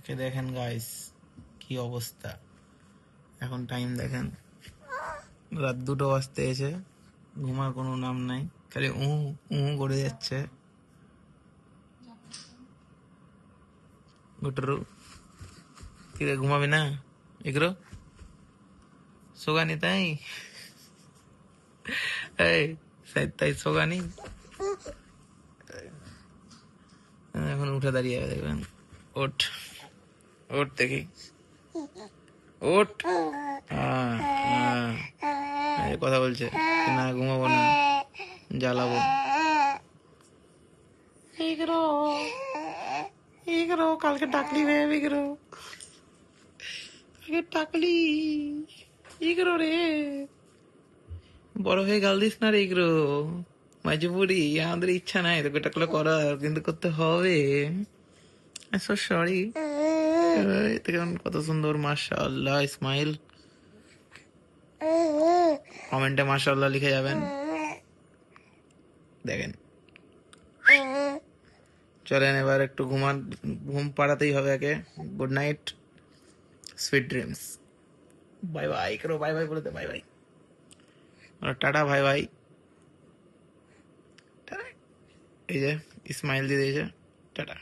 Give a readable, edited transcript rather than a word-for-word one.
কে দেখেন গাইস, কি অবস্থা। এখন টাইম দেখেন, রাত 2টো বাজতে এসে ঘুমার কোনো নাম নাই, খালি করে যাচ্ছে। গুটরু, কিরে ঘুমাবি না? এগুলো সোগানি তাই, এই তাই সোগানি। এখন উঠে দাঁড়িয়ে দেখবেন। ওঠ ওঠ দেখি, ওঠ। কথা বলছে না, ঘুমাবো না, জ্বালাবো। কালকে ডাকলি বিগ্রো, ডাকলি ইগ্রো রে, বড় হয়ে গাল দিস না রে ইগ্রো। মাঝপুরি আমাদের ইচ্ছা নাই তোকে টাকলে করার, কিন্তু করতে হবে। সরি। কত সুন্দর, মাশাআল্লাহ ইসমাইল। কমেন্টে মাশাআল্লাহ লিখে যাবেন। দেখেন, চলেন এবার একটু ঘুম পাড়াতেই হবে একে। Good night, sweet dreams. Bye bye করো, বাই বাই বলে দে, বাই বাই, টাটা, ভাই ভাই। এই যে ইসমাইল দিয়ে দিয়েছে, টাটা।